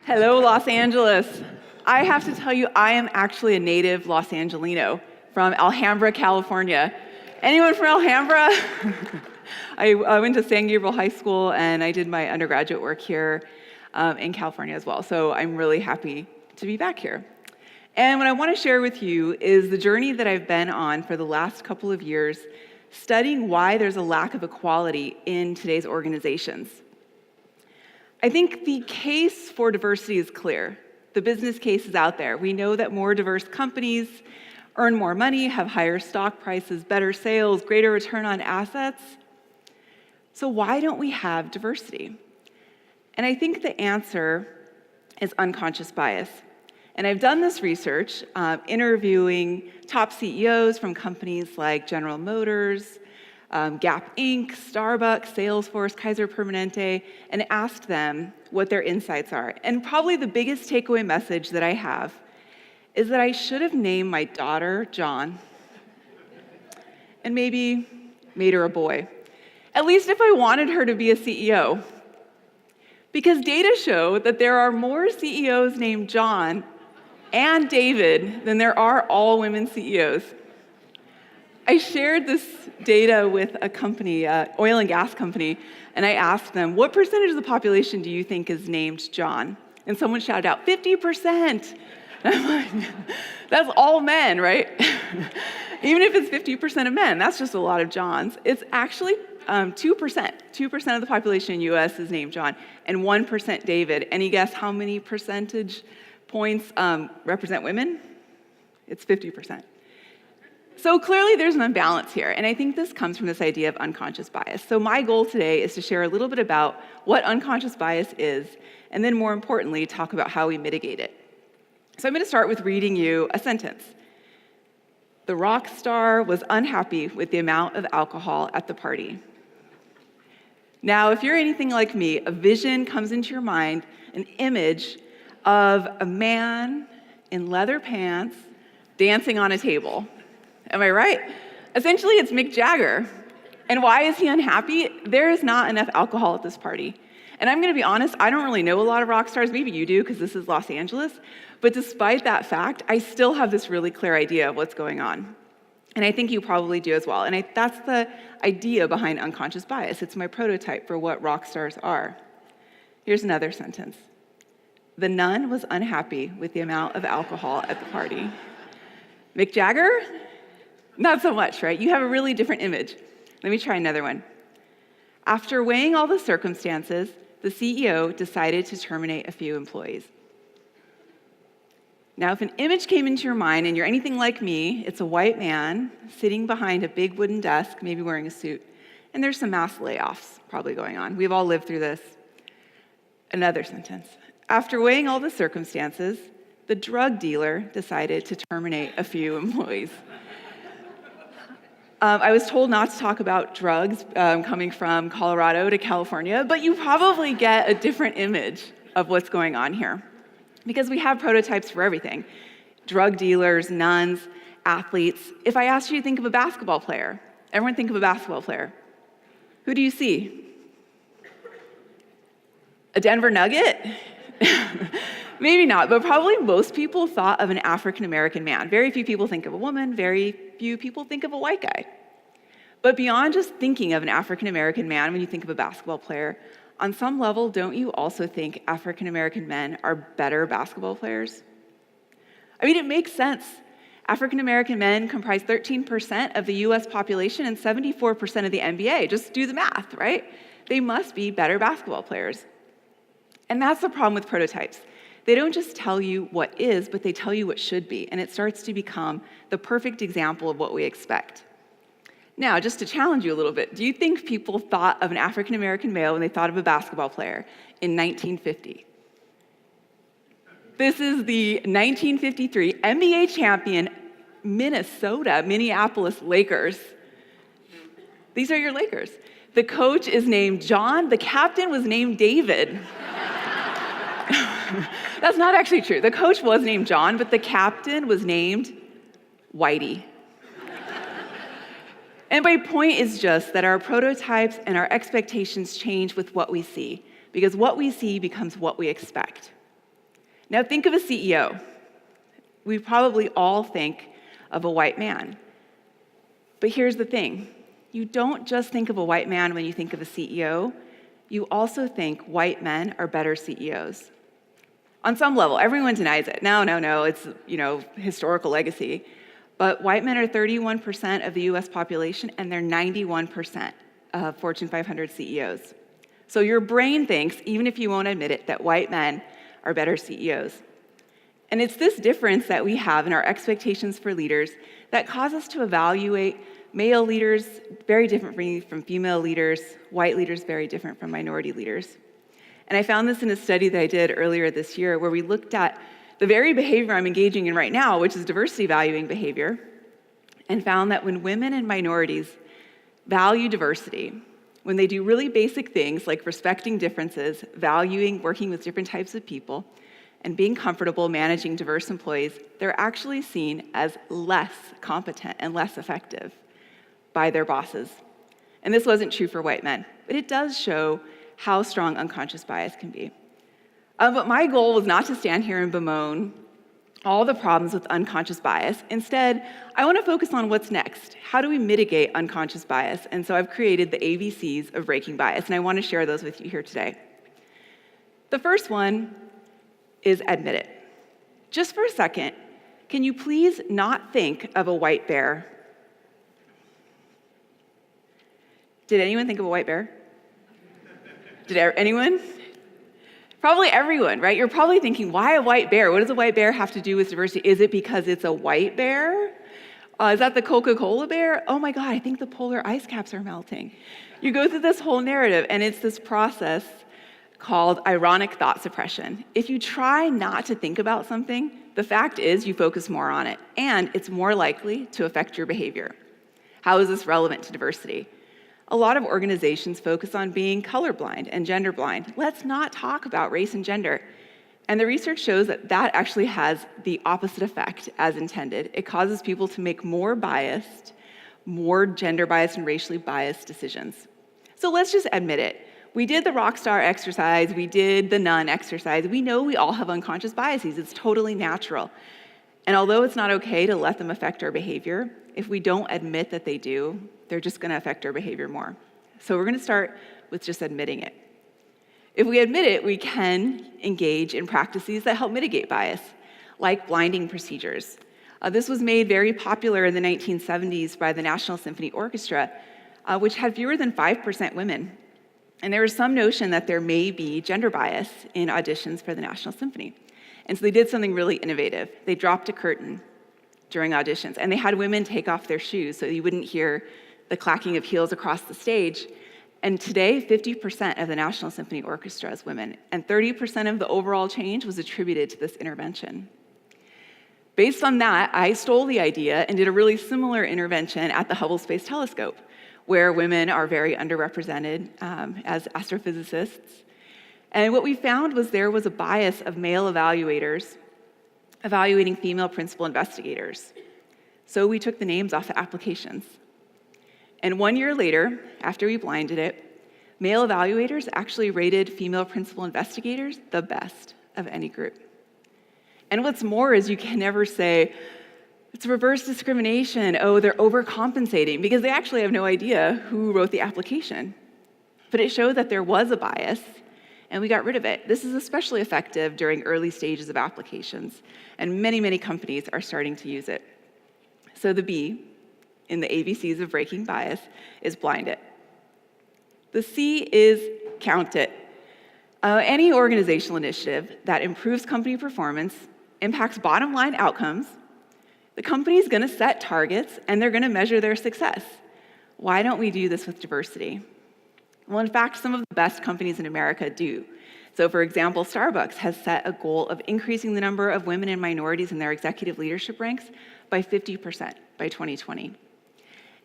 Hello, Los Angeles. I have to tell you, I am actually a native Los Angelino from Alhambra, California. Anyone from Alhambra? I went to San Gabriel High School and I did my undergraduate work here in California as well. So I'm really happy to be back here. And what I want to share with you is the journey that I've been on for the last couple of years, studying why there's a lack of equality in today's organizations. I think the case for diversity is clear. The business case is out there. We know that more diverse companies earn more money, have higher stock prices, better sales, greater return on assets. So why don't we have diversity? And I think the answer is unconscious bias. And I've done this research, interviewing top CEOs from companies like General Motors, Gap Inc., Starbucks, Salesforce, Kaiser Permanente, and asked them what their insights are. And probably the biggest takeaway message that I have is that I should have named my daughter John and maybe made her a boy, at least if I wanted her to be a CEO. Because data show that there are more CEOs named John and David than there are all women CEOs. I shared this data with a company, oil and gas company, and I asked them, what percentage of the population do you think is named John? And someone shouted out, 50%. And I'm like, that's all men, right? Even if it's 50% of men, that's just a lot of Johns. It's actually 2%. 2% of the population in the US is named John, and 1% David. Any guess how many percentage points represent women? It's 50%. So clearly there's an imbalance here, and I think this comes from this idea of unconscious bias. So my goal today is to share a little bit about what unconscious bias is, and then more importantly, talk about how we mitigate it. So I'm going to start with reading you a sentence. The rock star was unhappy with the amount of alcohol at the party. Now, if you're anything like me, a vision comes into your mind, an image of a man in leather pants dancing on a table. Am I right? Essentially, it's Mick Jagger. And why is he unhappy? There is not enough alcohol at this party. And I'm going to be honest, I don't really know a lot of rock stars. Maybe you do, because this is Los Angeles. But despite that fact, I still have this really clear idea of what's going on. And I think you probably do as well. And that's the idea behind unconscious bias. It's my prototype for what rock stars are. Here's another sentence. The nun was unhappy with the amount of alcohol at the party. Mick Jagger? Not so much, right? You have a really different image. Let me try another one. After weighing all the circumstances, the CEO decided to terminate a few employees. Now, if an image came into your mind and you're anything like me, it's a white man sitting behind a big wooden desk, maybe wearing a suit, and there's some mass layoffs probably going on. We've all lived through this. Another sentence. After weighing all the circumstances, the drug dealer decided to terminate a few employees. I was told not to talk about drugs coming from Colorado to California, but you probably get a different image of what's going on here. Because we have prototypes for everything. Drug dealers, nuns, athletes. If I asked you to think of a basketball player, everyone think of a basketball player. Who do you see? A Denver Nugget? Maybe not, but probably most people thought of an African-American man. Very few people think of a woman, very few people think of a white guy. But beyond just thinking of an African-American man when you think of a basketball player, on some level, don't you also think African-American men are better basketball players? I mean, it makes sense. African-American men comprise 13% of the US population and 74% of the NBA. Just do the math, right? They must be better basketball players. And that's the problem with prototypes. They don't just tell you what is, but they tell you what should be, and it starts to become the perfect example of what we expect. Now, just to challenge you a little bit, do you think people thought of an African-American male when they thought of a basketball player in 1950? This is the 1953 NBA champion Minneapolis Lakers. These are your Lakers. The coach is named John. The captain was named David. That's not actually true. The coach was named John, but the captain was named Whitey. And my point is just that our prototypes and our expectations change with what we see, because what we see becomes what we expect. Now think of a CEO. We probably all think of a white man. But here's the thing. You don't just think of a white man when you think of a CEO. You also think white men are better CEOs. On some level, everyone denies it. No, it's, historical legacy. But white men are 31% of the US population, and they're 91% of Fortune 500 CEOs. So your brain thinks, even if you won't admit it, that white men are better CEOs. And it's this difference that we have in our expectations for leaders that cause us to evaluate male leaders very differently from female leaders, white leaders very different from minority leaders. And I found this in a study that I did earlier this year where we looked at the very behavior I'm engaging in right now, which is diversity valuing behavior, and found that when women and minorities value diversity, when they do really basic things like respecting differences, valuing working with different types of people, and being comfortable managing diverse employees, they're actually seen as less competent and less effective by their bosses. And this wasn't true for white men, but it does show how strong unconscious bias can be. But my goal was not to stand here and bemoan all the problems with unconscious bias. Instead, I want to focus on what's next. How do we mitigate unconscious bias? And so I've created the ABCs of breaking bias, and I want to share those with you here today. The first one is admit it. Just for a second, can you please not think of a white bear? Did anyone think of a white bear? Did anyone? Probably everyone, right? You're probably thinking, why a white bear? What does a white bear have to do with diversity? Is it because it's a white bear? Is that the Coca-Cola bear? Oh my God, I think the polar ice caps are melting. You go through this whole narrative, and it's this process called ironic thought suppression. If you try not to think about something, the fact is you focus more on it, and it's more likely to affect your behavior. How is this relevant to diversity? A lot of organizations focus on being colorblind and gender blind. Let's not talk about race and gender. And the research shows that that actually has the opposite effect as intended. It causes people to make more biased, more gender biased and racially biased decisions. So let's just admit it. We did the rock star exercise, we did the nun exercise. We know we all have unconscious biases. It's totally natural. And although it's not okay to let them affect our behavior, if we don't admit that they do, they're just going to affect our behavior more. So we're going to start with just admitting it. If we admit it, we can engage in practices that help mitigate bias, like blinding procedures. This was made very popular in the 1970s by the National Symphony Orchestra, which had fewer than 5% women. And there was some notion that there may be gender bias in auditions for the National Symphony. And so they did something really innovative. They dropped a curtain during auditions, and they had women take off their shoes so you wouldn't hear the clacking of heels across the stage. And today, 50% of the National Symphony Orchestra is women, and 30% of the overall change was attributed to this intervention. Based on that, I stole the idea and did a really similar intervention at the Hubble Space Telescope, where women are very underrepresented as astrophysicists. And what we found was there was a bias of male evaluators evaluating female principal investigators. So we took the names off the applications. And 1 year later, after we blinded it, male evaluators actually rated female principal investigators the best of any group. And what's more is you can never say, it's reverse discrimination, oh, they're overcompensating, because they actually have no idea who wrote the application. But it showed that there was a bias, and we got rid of it. This is especially effective during early stages of applications, and many, many companies are starting to use it. So the B in the ABCs of breaking bias is blind it. The C is count it. Any organizational initiative that improves company performance, impacts bottom line outcomes, the company's gonna set targets and they're gonna measure their success. Why don't we do this with diversity? Well, in fact, some of the best companies in America do. So for example, Starbucks has set a goal of increasing the number of women and minorities in their executive leadership ranks by 50% by 2020.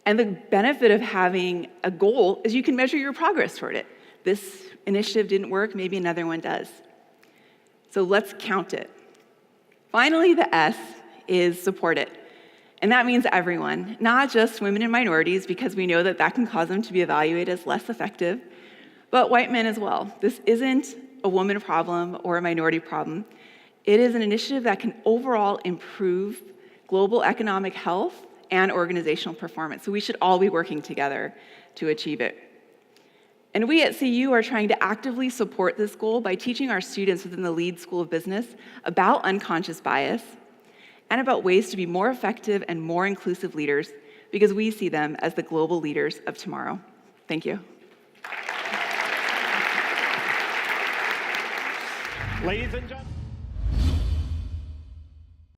And the benefit of having a goal is you can measure your progress toward it. This initiative didn't work, maybe another one does. So let's count it. Finally, the S is support it. And that means everyone, not just women and minorities, because we know that that can cause them to be evaluated as less effective, but white men as well. This isn't a woman problem or a minority problem. It is an initiative that can overall improve global economic health and organizational performance. So we should all be working together to achieve it. And we at CU are trying to actively support this goal by teaching our students within the Lead School of Business about unconscious bias and about ways to be more effective and more inclusive leaders, because we see them as the global leaders of tomorrow. Thank you. Ladies and gentlemen.